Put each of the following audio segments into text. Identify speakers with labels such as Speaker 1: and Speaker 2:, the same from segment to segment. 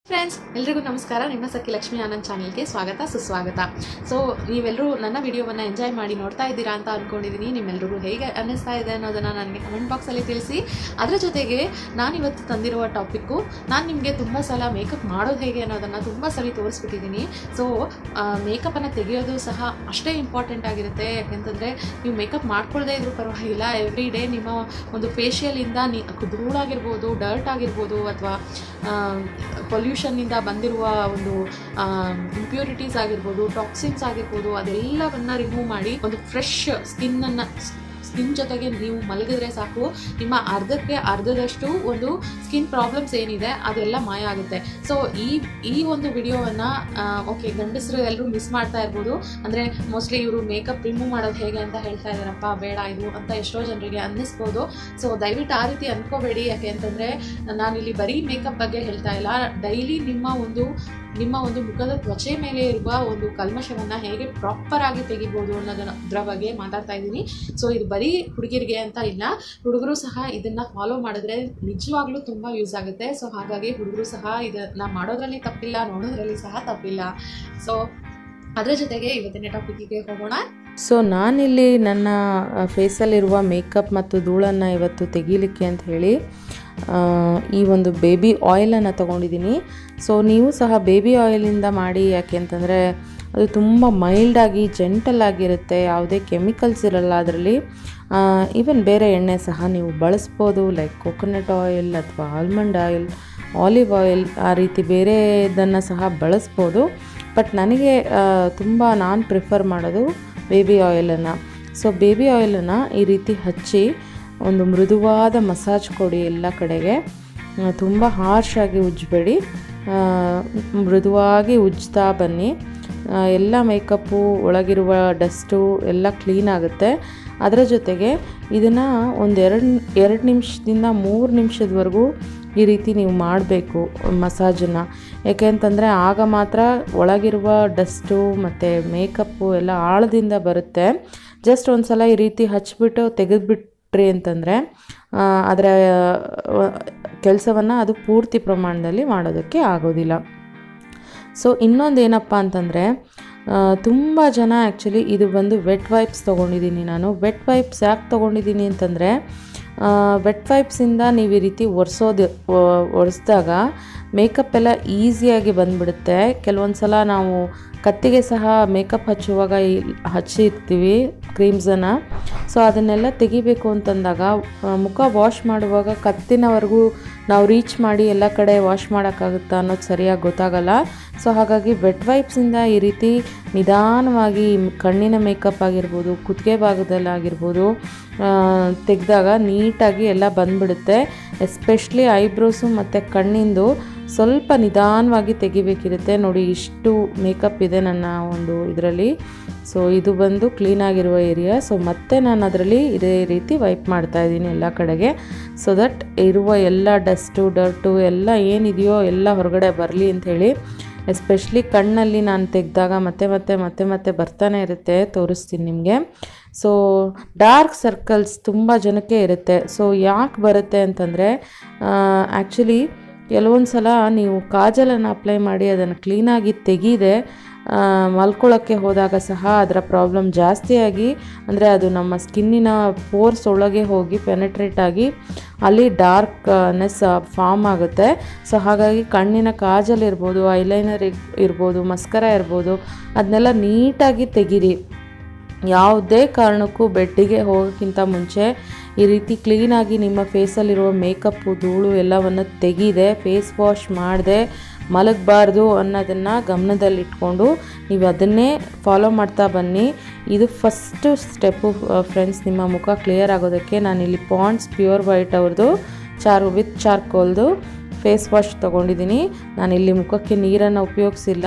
Speaker 1: Friends ಎಲ್ಲರಿಗೂ ನಮಸ್ಕಾರ. ನಿಮ್ಮ ಸಖಿ ಲಕ್ಷ್ಮಿ ಆನಂದ್ ಚಾನಲ್ಗೆ ಸ್ವಾಗತ ಸುಸ್ವಾಗತ. ಸೊ ನೀವೆಲ್ಲರೂ ನನ್ನ ವಿಡಿಯೋವನ್ನು ಎಂಜಾಯ್ ಮಾಡಿ ನೋಡ್ತಾ ಇದ್ದೀರಾ ಅಂತ ಅಂದ್ಕೊಂಡಿದ್ದೀನಿ. ನಿಮ್ಮೆಲ್ಲರಿಗೂ ಹೇಗೆ ಅನ್ನಿಸ್ತಾ ಇದೆ ಅನ್ನೋದನ್ನು ನನಗೆ ಕಮೆಂಟ್ ಬಾಕ್ಸಲ್ಲಿ ತಿಳಿಸಿ. ಅದರ ಜೊತೆಗೆ ನಾನಿವತ್ತು ತಂದಿರುವ ಟಾಪಿಕ್ಕು, ನಾನು ನಿಮಗೆ ತುಂಬ ಸಲ ಮೇಕಪ್ ಮಾಡೋದು ಹೇಗೆ ಅನ್ನೋದನ್ನು ತುಂಬ ಸಲ ತೋರಿಸ್ಬಿಟ್ಟಿದ್ದೀನಿ. ಸೊ ಮೇಕಪ್ಪನ್ನು ತೆಗೆಯೋದು ಸಹ ಅಷ್ಟೇ ಇಂಪಾರ್ಟೆಂಟ್ ಆಗಿರುತ್ತೆ. ಯಾಕೆಂತಂದರೆ ನೀವು ಮೇಕಪ್ ಮಾಡ್ಕೊಳ್ಳದೇ ಇದ್ರೂ ಪರವಾಗಿಲ್ಲ, ಎವ್ರಿ ಡೇ ನಿಮ್ಮ ಒಂದು ಫೇಶಿಯಲಿಂದ ಧೂಳಾಗಿರ್ಬೋದು, ಡರ್ಟ್ ಆಗಿರ್ಬೋದು, ಅಥವಾ ಪೊಲ್ಯೂಷನ್ನಿಂದ ಬಂದಿರುವ ಒಂದು ಇಂಪ್ಯೂರಿಟೀಸ್ ಆಗಿರ್ಬೋದು, ಟಾಕ್ಸಿನ್ಸ್ ಆಗಿರ್ಬೋದು, ಅದೆಲ್ಲವನ್ನು ರಿಮೂವ್ ಮಾಡಿ ಒಂದು ಫ್ರೆಶ್ ಸ್ಕಿನ್ ಜೊತೆಗೆ ನೀವು ಮಲಗಿದ್ರೆ ಸಾಕು, ನಿಮ್ಮ ಅರ್ಧದಷ್ಟು ಒಂದು ಸ್ಕಿನ್ ಪ್ರಾಬ್ಲಮ್ಸ್ ಏನಿದೆ ಅದೆಲ್ಲ ಮಾಯ ಆಗುತ್ತೆ. ಸೊ ಈ ಒಂದು ವಿಡಿಯೋವನ್ನು ಓಕೆ, ಗಂಡಸರು ಎಲ್ಲರೂ ಮಿಸ್ ಮಾಡ್ತಾ ಇರ್ಬೋದು. ಅಂದರೆ ಮೋಸ್ಟ್ಲಿ ಇವರು ಮೇಕಪ್ ರಿಮೂವ್ ಮಾಡೋದು ಹೇಗೆ ಅಂತ ಹೇಳ್ತಾ ಇದ್ದಾರಪ್ಪ, ಬೇಡ ಇದು ಅಂತ ಎಷ್ಟೋ ಜನರಿಗೆ ಅನ್ನಿಸ್ಬೋದು. ಸೊ ದಯವಿಟ್ಟು ಆ ರೀತಿ ಅಂದ್ಕೋಬೇಡಿ. ಯಾಕೆ ಅಂತಂದರೆ ನಾನಿಲ್ಲಿ ಬರೀ ಮೇಕಪ್ ಬಗ್ಗೆ ಹೇಳ್ತಾ ಇಲ್ಲ, ಡೈಲಿ ನಿಮ್ಮ ಒಂದು ಮುಖದ ತ್ವಚೆ ಮೇಲೆ ಇರುವ ಒಂದು ಕಲ್ಮಶವನ್ನು ಹೇಗೆ ಪ್ರಾಪರಾಗಿ ತೆಗಿಬೋದು ಅನ್ನೋದರ ಬಗ್ಗೆ ಮಾತಾಡ್ತಾ ಇದ್ದೀನಿ. ಸೊ ಇದು ಬರೀ ಹುಡುಗಿರಿಗೆ ಅಂತ ಇಲ್ಲ, ಹುಡುಗರು ಸಹ ಇದನ್ನು ಫಾಲೋ ಮಾಡಿದ್ರೆ ನಿಜವಾಗ್ಲೂ ತುಂಬ ಯೂಸ್ ಆಗುತ್ತೆ. ಸೊ ಹಾಗಾಗಿ ಹುಡುಗರು ಸಹ ಇದನ್ನು ಮಾಡೋದ್ರಲ್ಲಿ ತಪ್ಪಿಲ್ಲ, ನೋಡೋದ್ರಲ್ಲಿ ಸಹ ತಪ್ಪಿಲ್ಲ. ಸೊ ಅದರ ಜೊತೆಗೆ ಇವತ್ತಿನ ಟಾಪಿಕ್ಕಿಗೆ ಹೋಗೋಣ.
Speaker 2: ಸೊ ನಾನಿಲ್ಲಿ ನನ್ನ ಫೇಸಲ್ಲಿರುವ ಮೇಕಪ್ ಮತ್ತು ಧೂಳನ್ನು ಇವತ್ತು ತೆಗೀಲಿಕ್ಕೆ ಅಂತ ಹೇಳಿ ಈ ಒಂದು ಬೇಬಿ ಆಯಿಲನ್ನು ತೊಗೊಂಡಿದ್ದೀನಿ. ಸೊ ನೀವು ಸಹ ಬೇಬಿ ಆಯಿಲಿಂದ ಮಾಡಿ. ಯಾಕೆ ಅಂತಂದರೆ ಅದು ತುಂಬ ಮೈಲ್ಡಾಗಿ ಜೆಂಟಲ್ ಆಗಿರುತ್ತೆ, ಯಾವುದೇ ಕೆಮಿಕಲ್ಸ್ ಇರಲ್ಲ ಅದರಲ್ಲಿ. ಈವನ್ ಬೇರೆ ಎಣ್ಣೆ ಸಹ ನೀವು ಬಳಸ್ಬೋದು, ಲೈಕ್ ಕೊಕೊನಟ್ ಆಯಿಲ್ ಅಥವಾ ಆಲ್ಮಂಡ್ ಆಯಿಲ್, ಆಲಿವ್ ಆಯಿಲ್, ಆ ರೀತಿ ಬೇರೆದನ್ನು ಸಹ ಬಳಸ್ಬೋದು. ಬಟ್ ನನಗೆ ನಾನು ಪ್ರಿಫರ್ ಮಾಡೋದು ಬೇಬಿ ಆಯಿಲನ್ನು. ಸೊ ಬೇಬಿ ಆಯಿಲನ್ನು ಈ ರೀತಿ ಹಚ್ಚಿ ಒಂದು ಮೃದುವಾದ ಮಸಾಜ್ ಕೊಡಿ ಎಲ್ಲ ಕಡೆಗೆ. ತುಂಬ ಹಾರ್ಷಾಗಿ ಉಜ್ಜಬೇಡಿ, ಮೃದುವಾಗಿ ಉಜ್ಜ್ತಾ ಬನ್ನಿ. ಎಲ್ಲ ಮೇಕಪ್ಪು ಒಳಗಿರುವ ಡಸ್ಟು ಎಲ್ಲ ಕ್ಲೀನ್ ಆಗುತ್ತೆ. ಅದರ ಜೊತೆಗೆ ಇದನ್ನು ಒಂದು ಎರಡು ನಿಮಿಷದಿಂದ 3 ನಿಮಿಷದವರೆಗೂ ಈ ರೀತಿ ನೀವು ಮಾಡಬೇಕು ಮಸಾಜನ್ನು. ಯಾಕೆ ಅಂತಂದರೆ ಆಗ ಮಾತ್ರ ಒಳಗಿರುವ ಡಸ್ಟು ಮತ್ತು ಮೇಕಪ್ಪು ಎಲ್ಲ ಆಳದಿಂದ ಬರುತ್ತೆ. ಜಸ್ಟ್ ಒಂದು ಸಲ ಈ ರೀತಿ ಹಚ್ಬಿಟ್ಟು ತೆಗೆದುಬಿಟ್ರಿ ಅಂತಂದರೆ ಅದರ ಕೆಲಸವನ್ನು ಅದು ಪೂರ್ತಿ ಪ್ರಮಾಣದಲ್ಲಿ ಮಾಡೋದಕ್ಕೆ ಆಗೋದಿಲ್ಲ. ಸೊ ಇನ್ನೊಂದು ಏನಪ್ಪ ಅಂತಂದರೆ, ತುಂಬ ಜನ ಆ್ಯಕ್ಚುಲಿ ಇದು ಬಂದು ವೆಟ್ ವೈಪ್ಸ್ ತೊಗೊಂಡಿದ್ದೀನಿ ನಾನು. ವೆಟ್ ವೈಪ್ಸ್ ಯಾಕೆ ತೊಗೊಂಡಿದ್ದೀನಿ ಅಂತಂದರೆ, ವೆಟ್ ವೈಪ್ಸಿಂದ ನೀವು ಈ ರೀತಿ ಒರೆಸಿದಾಗ ಮೇಕಪ್ ಎಲ್ಲ ಈಸಿಯಾಗಿ ಬಂದುಬಿಡುತ್ತೆ. ಕೆಲವೊಂದು ಸಲ ನಾವು ಕತ್ತಿಗೆ ಸಹ ಮೇಕಪ್ ಹಚ್ಚುವಾಗ ಹಚ್ಚಿರ್ತೀವಿ ಕ್ರೀಮ್ಸನ್ನು. ಸೊ ಅದನ್ನೆಲ್ಲ ತೆಗಿಬೇಕು ಅಂತಂದಾಗ ಮುಖ ವಾಶ್ ಮಾಡುವಾಗ ಕತ್ತಿನವರೆಗೂ ನಾವು ರೀಚ್ ಮಾಡಿ ಎಲ್ಲ ಕಡೆ ವಾಶ್ ಮಾಡೋಕ್ಕಾಗುತ್ತಾ ಅನ್ನೋದು ಸರಿಯಾಗಿ ಗೊತ್ತಾಗಲ್ಲ. ಸೊ ಹಾಗಾಗಿ ವೆಟ್ ವೈಪ್ಸಿಂದ ಈ ರೀತಿ ನಿಧಾನವಾಗಿ ಕಣ್ಣಿನ ಮೇಕಪ್ ಆಗಿರ್ಬೋದು, ಕುತ್ತಿಗೆ ಭಾಗದಲ್ಲಾಗಿರ್ಬೋದು ತೆಗೆದಾಗ ನೀಟಾಗಿ ಎಲ್ಲ ಬಂದುಬಿಡುತ್ತೆ. ಎಸ್ಪೆಷಲಿ ಐಬ್ರೋಸು ಮತ್ತು ಕಣ್ಣಿಂದು ಸ್ವಲ್ಪ ನಿಧಾನವಾಗಿ ತೆಗಿಬೇಕಿರುತ್ತೆ. ನೋಡಿ, ಇಷ್ಟು ಮೇಕಪ್ ಇದೆ ನನ್ನ ಒಂದು ಇದರಲ್ಲಿ. ಸೊ ಇದು ಬಂದು ಕ್ಲೀನಾಗಿರುವ ಏರಿಯಾ. ಸೊ ಮತ್ತೆ ನಾನು ಅದರಲ್ಲಿ ಇದೇ ರೀತಿ ವೈಪ್ ಮಾಡ್ತಾಯಿದ್ದೀನಿ ಎಲ್ಲ ಕಡೆಗೆ, ಸೊ ದಟ್ ಇರುವ ಎಲ್ಲ ಡಸ್ಟು ಡರ್ಟು ಎಲ್ಲ ಏನಿದೆಯೋ ಎಲ್ಲ ಹೊರಗಡೆ ಬರಲಿ ಅಂಥೇಳಿ. ಎಸ್ಪೆಷಲಿ ಕಣ್ಣಲ್ಲಿ ನಾನು ತೆಗೆದಾಗ ಮತ್ತೆ ಬರ್ತಾನೆ ಇರುತ್ತೆ. ತೋರಿಸ್ತೀನಿ ನಿಮಗೆ. ಸೊ ಡಾರ್ಕ್ ಸರ್ಕಲ್ಸ್ ತುಂಬ ಜನಕ್ಕೆ ಇರುತ್ತೆ. ಸೊ ಯಾಕೆ ಬರುತ್ತೆ ಅಂತಂದರೆ, ಆ್ಯಕ್ಚುಲಿ ಕೆಲವೊಂದು ಸಲ ನೀವು ಕಾಜಲನ್ನು ಅಪ್ಲೈ ಮಾಡಿ ಅದನ್ನು ಕ್ಲೀನಾಗಿ ತೆಗೀದೆ ಮಲ್ಕೊಳ್ಳೋಕ್ಕೆ ಹೋದಾಗ ಸಹ ಅದರ ಪ್ರಾಬ್ಲಮ್ ಜಾಸ್ತಿಯಾಗಿ, ಅಂದರೆ ಅದು ನಮ್ಮ ಸ್ಕಿನ್ನಿನ ಪೋರ್ಸ್ ಒಳಗೆ ಹೋಗಿ ಪೆನೆಟ್ರೇಟ್ ಆಗಿ ಅಲ್ಲಿ ಡಾರ್ಕ್ನೆಸ್ ಫಾರ್ಮ್ ಆಗುತ್ತೆ. ಸೊ ಹಾಗಾಗಿ ಕಣ್ಣಿನ ಕಾಜಲ್ ಇರ್ಬೋದು, ಐಲೈನರ್ ಇರ್ಬೋದು, ಮಸ್ಕರ ಇರ್ಬೋದು, ಅದನ್ನೆಲ್ಲ ನೀಟಾಗಿ ತೆಗೀರಿ. ಯಾವುದೇ ಕಾರಣಕ್ಕೂ ಬೆಡ್ಡಿಗೆ ಹೋಗೋಕ್ಕಿಂತ ಮುಂಚೆ ಈ ರೀತಿ ಕ್ಲೀನಾಗಿ ನಿಮ್ಮ ಫೇಸಲ್ಲಿರುವ ಮೇಕಪ್ಪು ಧೂಳು ಎಲ್ಲವನ್ನು ತೆಗೀದೆ, ಫೇಸ್ ವಾಶ್ ಮಾಡದೆ ಮಲಗಬಾರ್ದು ಅನ್ನೋದನ್ನು ಗಮನದಲ್ಲಿಟ್ಕೊಂಡು ನೀವು ಅದನ್ನೇ ಫಾಲೋ ಮಾಡ್ತಾ ಬನ್ನಿ. ಇದು ಫಸ್ಟು ಸ್ಟೆಪ್ಪು ಫ್ರೆಂಡ್ಸ್, ನಿಮ್ಮ ಮುಖ ಕ್ಲಿಯರ್ ಆಗೋದಕ್ಕೆ. ನಾನಿಲ್ಲಿ ಪಾಂಡ್ಸ್ ಪ್ಯೂರ್ ವೈಟ್ ಅವ್ರದ್ದು ವಿತ್ ಚಾರ್ಕೋಲ್ದು ಫೇಸ್ ವಾಶ್ ತೊಗೊಂಡಿದ್ದೀನಿ. ನಾನಿಲ್ಲಿ ಮುಖಕ್ಕೆ ನೀರನ್ನು ಉಪಯೋಗಿಸಿಲ್ಲ,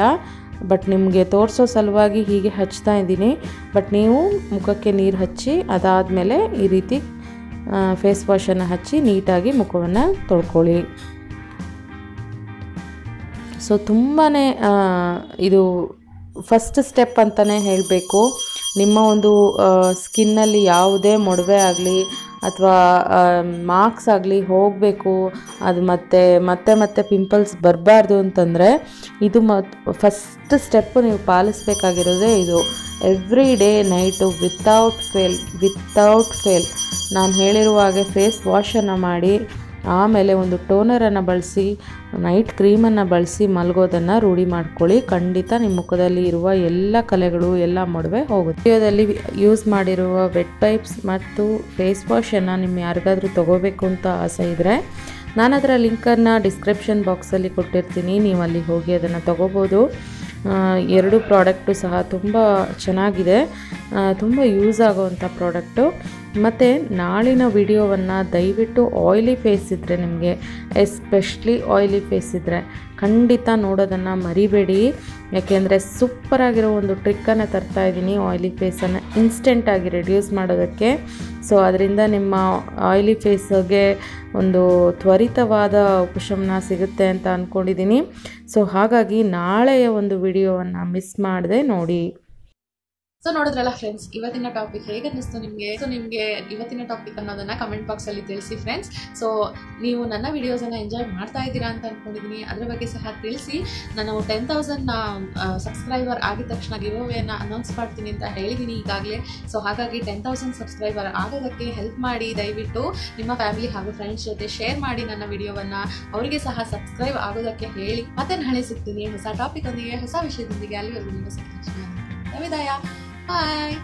Speaker 2: ಬಟ್ ನಿಮಗೆ ತೋರಿಸೋ ಸಲುವಾಗಿ ಹೀಗೆ ಹಚ್ತಾ ಇದ್ದೀನಿ. ಬಟ್ ನೀವು ಮುಖಕ್ಕೆ ನೀರು ಹಚ್ಚಿ ಅದಾದಮೇಲೆ ಈ ರೀತಿ ಫೇಸ್ ವಾಶನ್ನು ಹಚ್ಚಿ ನೀಟಾಗಿ ಮುಖವನ್ನು ತೊಳ್ಕೊಳ್ಳಿ. ಸೊ ತುಂಬಾ ಇದು ಫಸ್ಟ್ ಸ್ಟೆಪ್ ಅಂತಲೇ ಹೇಳಬೇಕು. ನಿಮ್ಮ ಒಂದು ಸ್ಕಿನ್ನಲ್ಲಿ ಯಾವುದೇ ಮೊಡವೆ ಆಗಲಿ ಅಥವಾ ಮಾರ್ಕ್ಸ್ ಆಗಲಿ ಹೋಗಬೇಕು, ಅದು ಮತ್ತೆ ಪಿಂಪಲ್ಸ್ ಬರಬಾರ್ದು ಅಂತಂದರೆ ಇದು ಫಸ್ಟ್ ಸ್ಟೆಪ್ಪು ನೀವು ಪಾಲಿಸಬೇಕಾಗಿರೋದೇ ಇದು. Every day night without fail ನಾನು ಹೇಳಿರುವ ಹಾಗೆ ಫೇಸ್ ವಾಶನ್ನು ಮಾಡಿ, ಆಮೇಲೆ ಒಂದು ಟೋನರನ್ನು ಬಳಸಿ, ನೈಟ್ ಕ್ರೀಮನ್ನು ಬಳಸಿ ಮಲಗೋದನ್ನು ರೂಢಿ ಮಾಡ್ಕೊಳ್ಳಿ. ಖಂಡಿತ ನಿಮ್ಮ ಮುಖದಲ್ಲಿ ಇರುವ ಎಲ್ಲ ಕಲೆಗಳು, ಎಲ್ಲ ಮೊಡವೆ ಹೋಗುತ್ತೆ. ವಿಡಿಯೋದಲ್ಲಿ ಯೂಸ್ ಮಾಡಿರುವ ವೆಟ್ ಪೈಪ್ಸ್ ಮತ್ತು ಫೇಸ್ ವಾಶನ್ನು ನಿಮ್ಮ ಯಾರಿಗಾದರೂ ತೊಗೋಬೇಕು ಅಂತ ಆಸೆ ಇದ್ದರೆ ನಾನು ಅದರ ಲಿಂಕನ್ನು ಡಿಸ್ಕ್ರಿಪ್ಷನ್ ಬಾಕ್ಸಲ್ಲಿ ಕೊಟ್ಟಿರ್ತೀನಿ, ನೀವು ಅಲ್ಲಿ ಹೋಗಿ ಅದನ್ನು ತೊಗೋಬೋದು. ಎರಡು ಪ್ರಾಡಕ್ಟು ಸಹ ತುಂಬ ಚೆನ್ನಾಗಿದೆ, ತುಂಬ ಯೂಸ್ ಆಗೋವಂಥ ಪ್ರಾಡಕ್ಟು. ಮತ್ತು ನಾಳಿನ ವಿಡಿಯೋವನ್ನು ದಯವಿಟ್ಟು ಆಯ್ಲಿ ಫೇಸ್ ಇದ್ದರೆ, ನಿಮಗೆ ಎಸ್ಪೆಷಲಿ ಆಯ್ಲಿ ಫೇಸ್ ಇದ್ದರೆ ಖಂಡಿತ ನೋಡೋದನ್ನು ಮರಿಬೇಡಿ. ಯಾಕೆಂದರೆ ಸೂಪರಾಗಿರೋ ಒಂದು ಟ್ರಿಕ್ಕನ್ನು ತರ್ತಾ ಇದ್ದೀನಿ ಆಯ್ಲಿ ಫೇಸನ್ನು ಇನ್ಸ್ಟೆಂಟಾಗಿ ರಿಡ್ಯೂಸ್ ಮಾಡೋದಕ್ಕೆ. ಸೊ ಅದರಿಂದ ನಿಮ್ಮ ಆಯ್ಲಿ ಫೇಸ್ಗೆ ಒಂದು ತ್ವರಿತವಾದ ಉಪಶಮನ ಸಿಗುತ್ತೆ ಅಂತ ಅಂದ್ಕೊಂಡಿದ್ದೀನಿ. ಸೊ ಹಾಗಾಗಿ ನಾಳೆಯ ಒಂದು ವಿಡಿಯೋವನ್ನು ಮಿಸ್ ಮಾಡದೆ ನೋಡಿ.
Speaker 1: ಸೊ ನೋಡಿದ್ರಲ್ಲ ಫ್ರೆಂಡ್ಸ್, ಇವತ್ತಿನ ಟಾಪಿಕ್ ಹೇಗೆ ಅನ್ನಿಸ್ತು ನಿಮಗೆ? ಸೊ ನಿಮಗೆ ಇವತ್ತಿನ ಟಾಪಿಕ್ ಅನ್ನೋದನ್ನು ಕಮೆಂಟ್ ಬಾಕ್ಸಲ್ಲಿ ತಿಳಿಸಿ ಫ್ರೆಂಡ್ಸ್. ಸೊ ನೀವು ನನ್ನ ವಿಡಿಯೋಸನ್ನು ಎಂಜಾಯ್ ಮಾಡ್ತಾ ಇದ್ದೀರಾ ಅಂತ ಅಂದ್ಕೊಂಡಿದ್ದೀನಿ, ಅದರ ಬಗ್ಗೆ ಸಹ ತಿಳಿಸಿ. ನಾನು 10,000 ಸಬ್ಸ್ಕ್ರೈಬರ್ ಆಗಿದ ತಕ್ಷಣ ಗಿವ್ಅವೇಯನ್ನು ಅನೌನ್ಸ್ ಮಾಡ್ತೀನಿ ಅಂತ ಹೇಳಿದ್ದೀನಿ ಈಗಾಗಲೇ. ಸೊ ಹಾಗಾಗಿ 10,000 ಸಬ್ಸ್ಕ್ರೈಬರ್ ಆಗೋದಕ್ಕೆ ಹೆಲ್ಪ್ ಮಾಡಿ. ದಯವಿಟ್ಟು ನಿಮ್ಮ ಫ್ಯಾಮಿಲಿ ಹಾಗೂ ಫ್ರೆಂಡ್ಸ್ ಜೊತೆ ಶೇರ್ ಮಾಡಿ ನನ್ನ ವಿಡಿಯೋವನ್ನು, ಅವರಿಗೆ ಸಹ ಸಬ್ಸ್ಕ್ರೈಬ್ ಆಗೋದಕ್ಕೆ ಹೇಳಿ. ಮತ್ತೆ ನಾಳೆ ಸಿಗ್ತೀನಿ ಹೊಸ ಟಾಪಿಕ್ ಒಂದಿಗೆ, ಹೊಸ ವಿಷಯದೊಂದಿಗೆ. ಅಲ್ಲಿವರೆಗೂ ನಿಮ್ಮ ವಿದಾಯ. Bye.